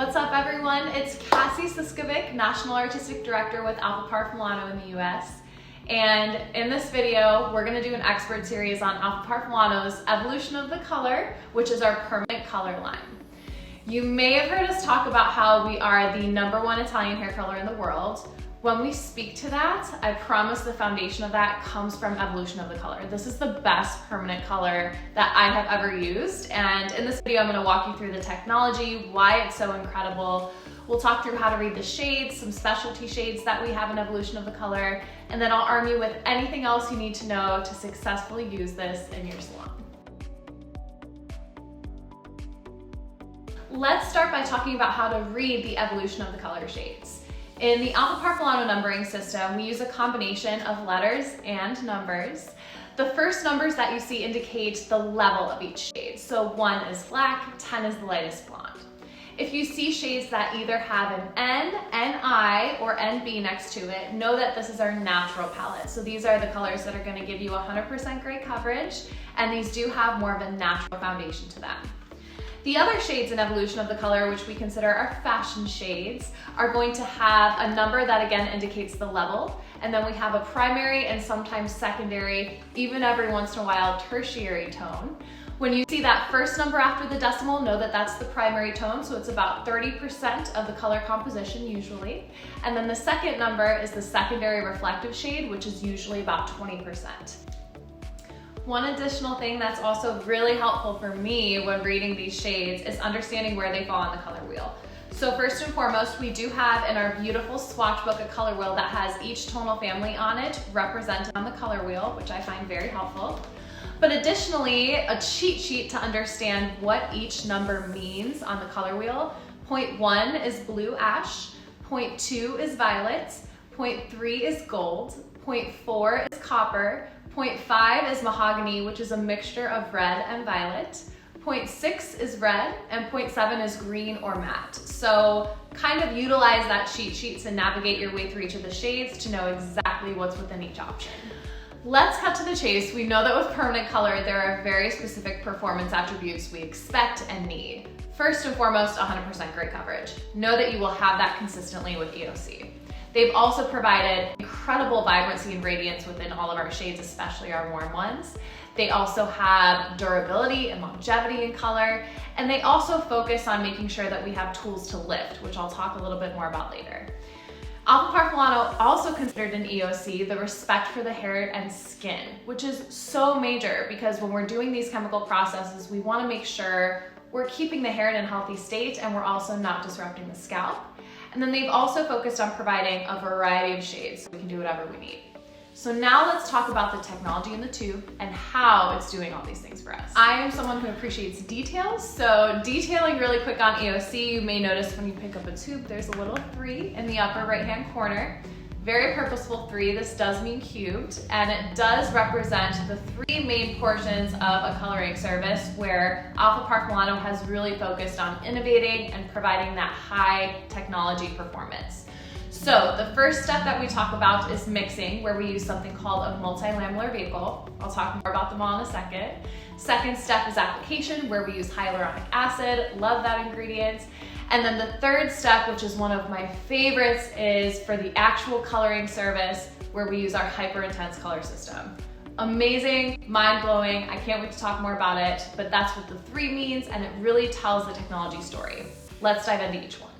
What's up everyone? It's Cassie Siskovic, National Artistic Director with Alfaparf Milano in the US. And in this video, we're gonna do an expert series on Alfaparf Milano's Evolution of the Color, which is our permanent color line. You may have heard us talk about how we are the #1 Italian hair color in the world. When we speak to that, I promise the foundation of that comes from Evolution of the Color. This is the best permanent color that I have ever used. And in this video, I'm gonna walk you through the technology, why it's so incredible. We'll talk through how to read the shades, some specialty shades that we have in Evolution of the Color, and then I'll arm you with anything else you need to know to successfully use this in your salon. Let's start by talking about how to read the Evolution of the Color shades. In the Alfaparf Milano numbering system, we use a combination of letters and numbers. The first numbers that you see indicate the level of each shade. So 1 is black, 10 is the lightest blonde. If you see shades that either have an N, NI, or NB next to it, know that this is our natural palette. So these are the colors that are gonna give you 100% gray coverage, and these do have more of a natural foundation to them. The other shades in Evolution of the Color, which we consider our fashion shades, are going to have a number that again indicates the level, and then we have a primary and sometimes secondary, even every once in a while, tertiary tone. When you see that first number after the decimal, know that that's the primary tone, so it's about 30% of the color composition usually. And then the second number is the secondary reflective shade, which is usually about 20%. One additional thing that's also really helpful for me when reading these shades is understanding where they fall on the color wheel. So first and foremost, we do have in our beautiful swatch book a color wheel that has each tonal family on it represented on the color wheel, which I find very helpful. But additionally, a cheat sheet to understand what each number means on the color wheel. Point 1 is blue ash, point 2 is violet, point 3 is gold, point 4 is copper, point 5 is mahogany, which is a mixture of red and violet. Point 6 is red, and point 7 is green or matte. So kind of utilize that cheat sheet to navigate your way through each of the shades to know exactly what's within each option. Let's cut to the chase. We know that with permanent color, there are very specific performance attributes we expect and need. First and foremost, 100% gray coverage. Know that you will have that consistently with EOC. They've also provided incredible vibrancy and radiance within all of our shades, especially our warm ones. They also have durability and longevity in color, and they also focus on making sure that we have tools to lift, which I'll talk a little bit more about later. Alfaparf Milano also considered in EOC the respect for the hair and skin, which is so major because when we're doing these chemical processes, we want to make sure we're keeping the hair in a healthy state and we're also not disrupting the scalp. And then they've also focused on providing a variety of shades so we can do whatever we need. So now let's talk about the technology in the tube and how it's doing all these things for us. I am someone who appreciates details, so detailing really quick on EOC, you may notice when you pick up a tube, there's a little 3 in the upper right-hand corner. Very purposeful 3, this does mean cubed, and it does represent the 3 main portions of a coloring service where Alfaparf Milano has really focused on innovating and providing that high technology performance. So the first step that we talk about is mixing, where we use something called a multilamellar vehicle. I'll talk more about them all in a second. Second step is application, where we use hyaluronic acid, love that ingredient. And then the third step, which is one of my favorites, is for the actual coloring service where we use our hyper intense color system. Amazing, mind-blowing, I can't wait to talk more about it, but that's what the 3 means and it really tells the technology story. Let's dive into each one.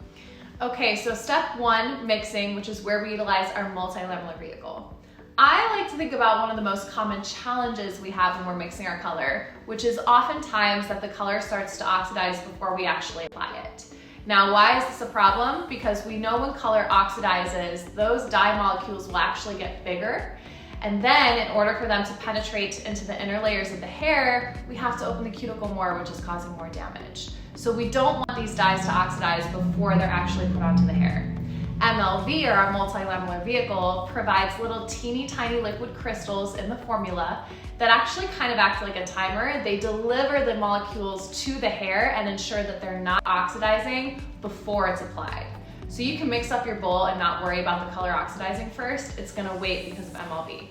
Okay, so step 1, mixing, which is where we utilize our multilamellar vehicle. I like to think about one of the most common challenges we have when we're mixing our color, which is oftentimes that the color starts to oxidize before we actually apply it. Now, why is this a problem? Because we know when color oxidizes, those dye molecules will actually get bigger. And then in order for them to penetrate into the inner layers of the hair, we have to open the cuticle more, which is causing more damage. So we don't want these dyes to oxidize before they're actually put onto the hair. MLV, or our multilamellar vehicle, provides little teeny tiny liquid crystals in the formula that actually kind of act like a timer. They deliver the molecules to the hair and ensure that they're not oxidizing before it's applied. So you can mix up your bowl and not worry about the color oxidizing first. It's gonna wait because of MLV.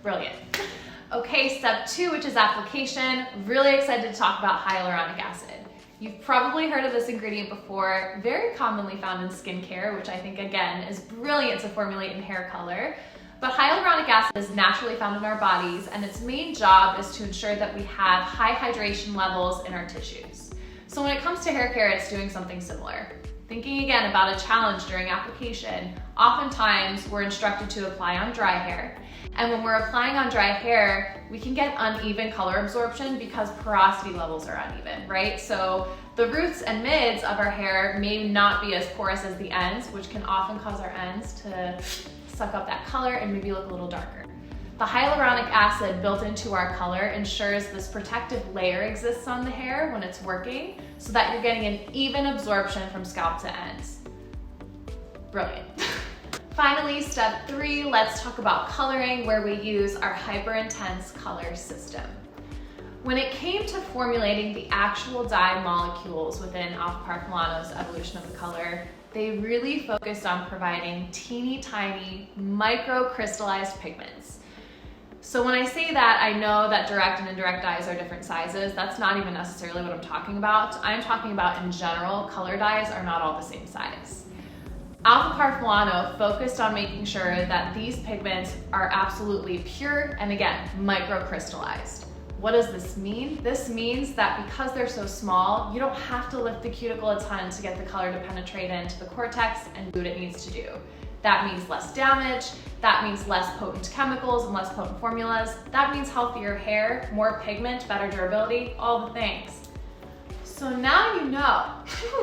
Brilliant. Okay, step 2, which is application. Really excited to talk about hyaluronic acid. You've probably heard of this ingredient before, very commonly found in skincare, which I think again is brilliant to formulate in hair color. But hyaluronic acid is naturally found in our bodies, and its main job is to ensure that we have high hydration levels in our tissues. So when it comes to hair care, it's doing something similar. Thinking again about a challenge during application, oftentimes we're instructed to apply on dry hair. And when we're applying on dry hair, we can get uneven color absorption because porosity levels are uneven, right? So the roots and mids of our hair may not be as porous as the ends, which can often cause our ends to suck up that color and maybe look a little darker. The hyaluronic acid built into our color ensures this protective layer exists on the hair when it's working so that you're getting an even absorption from scalp to ends. Brilliant. Finally, step 3, let's talk about coloring, where we use our hyper intense color system. When it came to formulating the actual dye molecules within Alfaparf Milano's evolution of the color, they really focused on providing teeny tiny microcrystallized pigments. So when I say that, I know that direct and indirect dyes are different sizes. That's not even necessarily what I'm talking about. I'm talking about in general, color dyes are not all the same size. Alfaparf Milano focused on making sure that these pigments are absolutely pure and again, microcrystallized. What does this mean? This means that because they're so small, you don't have to lift the cuticle a ton to get the color to penetrate into the cortex and do what it needs to do. That means less damage, that means less potent chemicals and less potent formulas, that means healthier hair, more pigment, better durability, all the things. So now you know,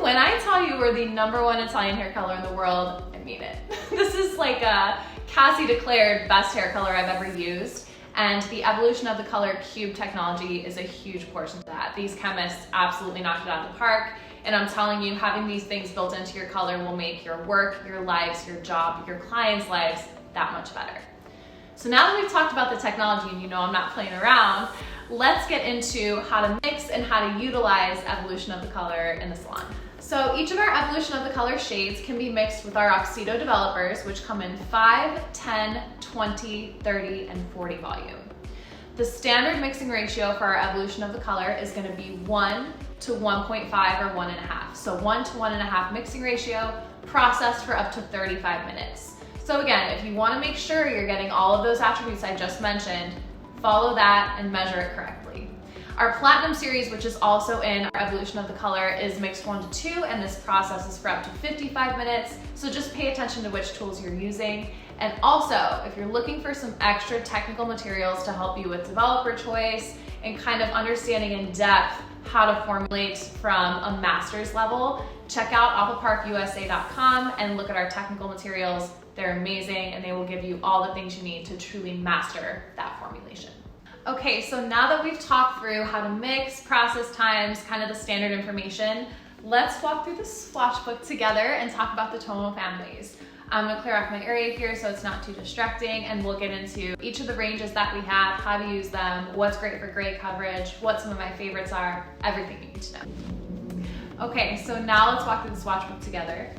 when I tell you we're the #1 Italian hair color in the world, I mean it. This is like a Cassie declared best hair color I've ever used. And the evolution of the color cube technology is a huge portion of that. These chemists absolutely knocked it out of the park. And I'm telling you, having these things built into your color will make your work, your lives, your job, your clients' lives that much better. So now that we've talked about the technology and you know I'm not playing around, let's get into how to mix and how to utilize evolution of the color in the salon. So each of our evolution of the color shades can be mixed with our Oxido developers, which come in 5, 10, 20, 30, and 40 volume. The standard mixing ratio for our evolution of the color is going to be 1 to 1.5 or 1.5. So 1 to 1.5 mixing ratio, processed for up to 35 minutes. So again, if you want to make sure you're getting all of those attributes I just mentioned, follow that and measure it correctly. Our Platinum series, which is also in our evolution of the color, is mixed 1 to 2, and this process is for up to 55 minutes. So just pay attention to which tools you're using. And also, if you're looking for some extra technical materials to help you with developer choice and kind of understanding in depth how to formulate from a master's level, check out alfaparfusa.com and look at our technical materials. They're amazing and they will give you all the things you need to truly master that formulation. Okay, so now that we've talked through how to mix, process times, kind of the standard information, let's walk through the swatch book together and talk about the tonal families. I'm gonna clear off my area here so it's not too distracting, and we'll get into each of the ranges that we have, how to use them, what's great for gray coverage, what some of my favorites are, everything you need to know. Okay, so now let's walk through the swatch book together.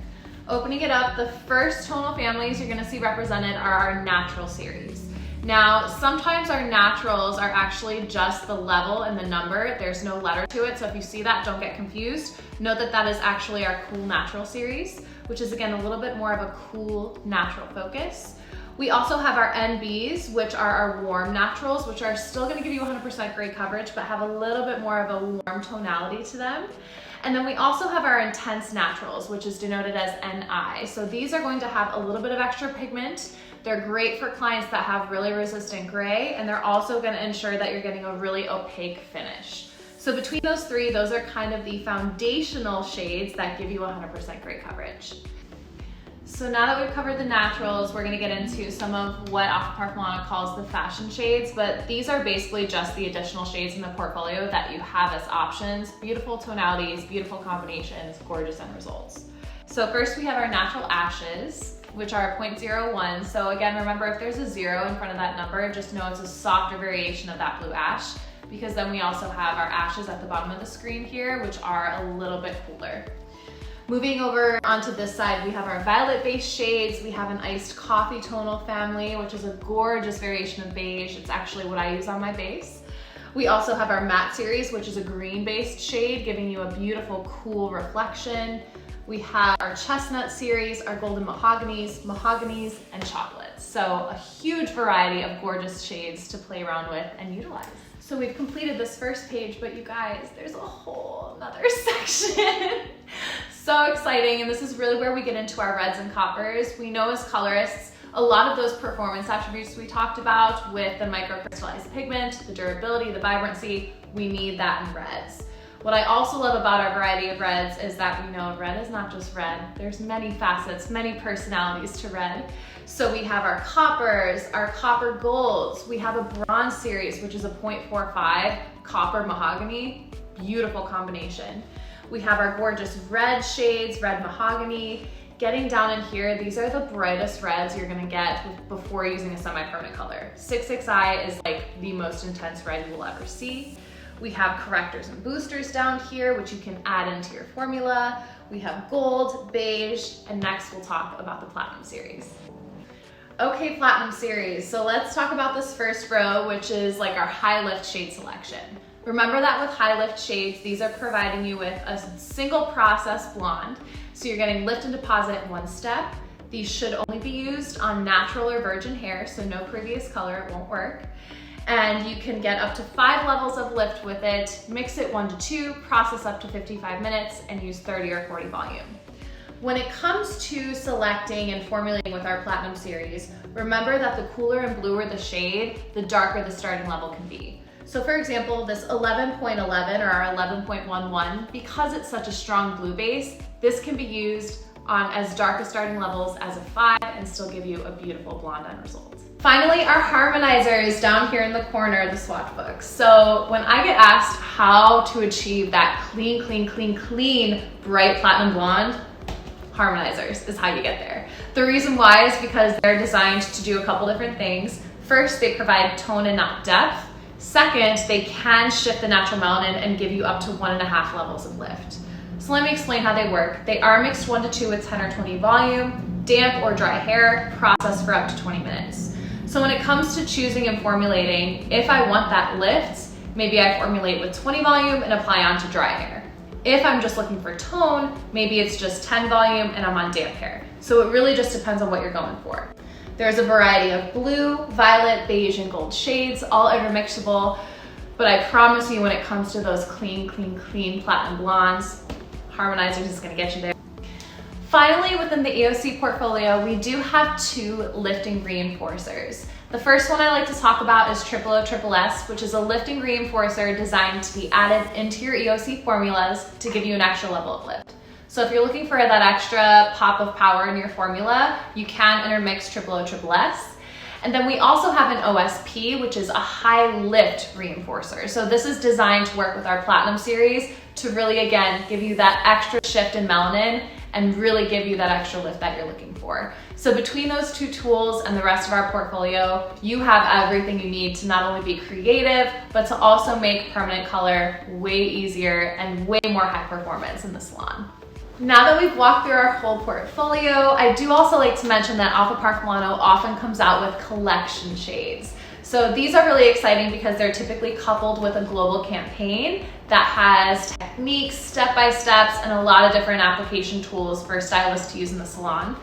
Opening it up, the first tonal families you're gonna see represented are our natural series. Now, sometimes our naturals are actually just the level and the number. There's no letter to it, so if you see that, don't get confused. Note that that is actually our cool natural series, which is again a little bit more of a cool natural focus. We also have our NBs, which are our warm naturals, which are still gonna give you 100% gray coverage, but have a little bit more of a warm tonality to them. And then we also have our intense naturals, which is denoted as NI. So these are going to have a little bit of extra pigment. They're great for clients that have really resistant gray, and they're also gonna ensure that you're getting a really opaque finish. So between those three, those are kind of the foundational shades that give you 100% gray coverage. So now that we've covered the naturals, we're gonna get into some of what Alfaparf Milano calls the fashion shades, but these are basically just the additional shades in the portfolio that you have as options. Beautiful tonalities, beautiful combinations, gorgeous end results. So first we have our natural ashes, which are 0.01. So again, remember if there's a 0 in front of that number, just know it's a softer variation of that blue ash, because then we also have our ashes at the bottom of the screen here, which are a little bit cooler. Moving over onto this side, we have our violet-based shades. We have an iced coffee tonal family, which is a gorgeous variation of beige. It's actually what I use on my base. We also have our matte series, which is a green-based shade, giving you a beautiful, cool reflection. We have our chestnut series, our golden mahoganies, and chocolates. So a huge variety of gorgeous shades to play around with and utilize. So we've completed this first page, but you guys, there's a whole nother section. So exciting, and this is really where we get into our reds and coppers. We know as colorists, a lot of those performance attributes we talked about with the microcrystallized pigment, the durability, the vibrancy, we need that in reds. What I also love about our variety of reds is that we know red is not just red. There's many facets, many personalities to red. So we have our coppers, our copper golds. We have a bronze series, which is a 0.45 copper mahogany. Beautiful combination. We have our gorgeous red shades, red mahogany. Getting down in here, these are the brightest reds you're gonna get before using a semi-permanent color. 66i is like the most intense red you will ever see. We have correctors and boosters down here, which you can add into your formula. We have gold, beige, and next we'll talk about the platinum series. Okay, platinum series. So let's talk about this first row, which is like our high lift shade selection. Remember that with high lift shades, these are providing you with a single process blonde. So you're getting lift and deposit in one step. These should only be used on natural or virgin hair, so no previous color, it won't work. And you can get up to 5 levels of lift with it, mix it 1 to 2, process up to 55 minutes, and use 30 or 40 volume. When it comes to selecting and formulating with our platinum series, remember that the cooler and bluer the shade, the darker the starting level can be. So for example, this 11.11 or our 11.11, because it's such a strong blue base, this can be used on as dark a starting levels as a 5 and still give you a beautiful blonde end result. Finally, our harmonizers down here in the corner of the swatch book. So when I get asked how to achieve that clean, bright platinum blonde, harmonizers is how you get there. The reason why is because they're designed to do a couple different things. First, they provide tone and not depth. Second, they can shift the natural melanin and give you up to 1.5 levels of lift. So let me explain how they work. They are mixed 1 to 2 with 10 or 20 volume, damp or dry hair, processed for up to 20 minutes. So when it comes to choosing and formulating, if I want that lift, maybe I formulate with 20 volume and apply onto dry hair. If I'm just looking for tone, maybe it's just 10 volume and I'm on damp hair. So it really just depends on what you're going for. There's a variety of blue, violet, beige, and gold shades, all intermixable, but I promise you when it comes to those clean platinum blondes, Harmonizers is gonna get you there. Finally, within the EOC portfolio, we do have 2 lifting reinforcers. The first one I like to talk about is OOSS, which is a lifting reinforcer designed to be added into your EOC formulas to give you an extra level of lift. So if you're looking for that extra pop of power in your formula, you can intermix OOSS. And then we also have an OSP, which is a high lift reinforcer. So this is designed to work with our platinum series to really, again, give you that extra shift in melanin and really give you that extra lift that you're looking for. So between those 2 tools and the rest of our portfolio, you have everything you need to not only be creative, but to also make permanent color way easier and way more high performance in the salon. Now that we've walked through our whole portfolio, I do also like to mention that Alfaparf Milano often comes out with collection shades. So these are really exciting because they're typically coupled with a global campaign that has techniques, step-by-steps, and a lot of different application tools for stylists to use in the salon.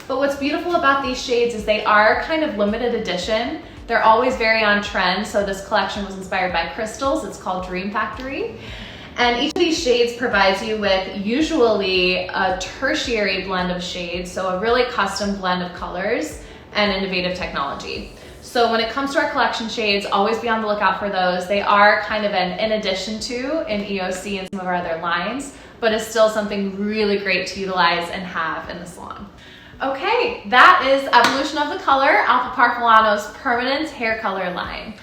But what's beautiful about these shades is they are kind of limited edition. They're always very on trend. So this collection was inspired by crystals. It's called Dream Factory. And each of these shades provides you with usually a tertiary blend of shades, so a really custom blend of colors and innovative technology. So when it comes to our collection shades, always be on the lookout for those. They are kind of an in addition to in EOC and some of our other lines, but it's still something really great to utilize and have in the salon. Okay, that is Evolution of the Color, Alfaparf Milano's permanent hair color line.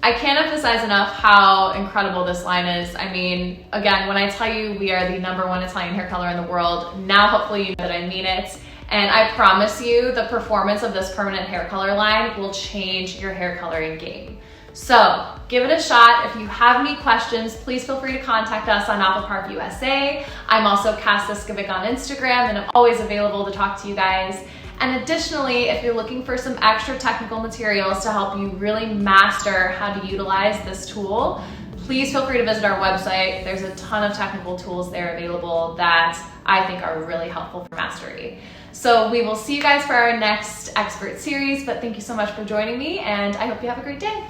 I can't emphasize enough how incredible this line is. I mean, again, when I tell you we are the #1 Italian hair color in the world, now hopefully you know that I mean it. And I promise you the performance of this permanent hair color line will change your hair coloring game. So give it a shot. If you have any questions, please feel free to contact us on Alfaparf USA. I'm also Siskovic on Instagram and I'm always available to talk to you guys. And additionally, if you're looking for some extra technical materials to help you really master how to utilize this tool, please feel free to visit our website. There's a ton of technical tools there available that I think are really helpful for mastery. So we will see you guys for our next expert series, but thank you so much for joining me, and I hope you have a great day.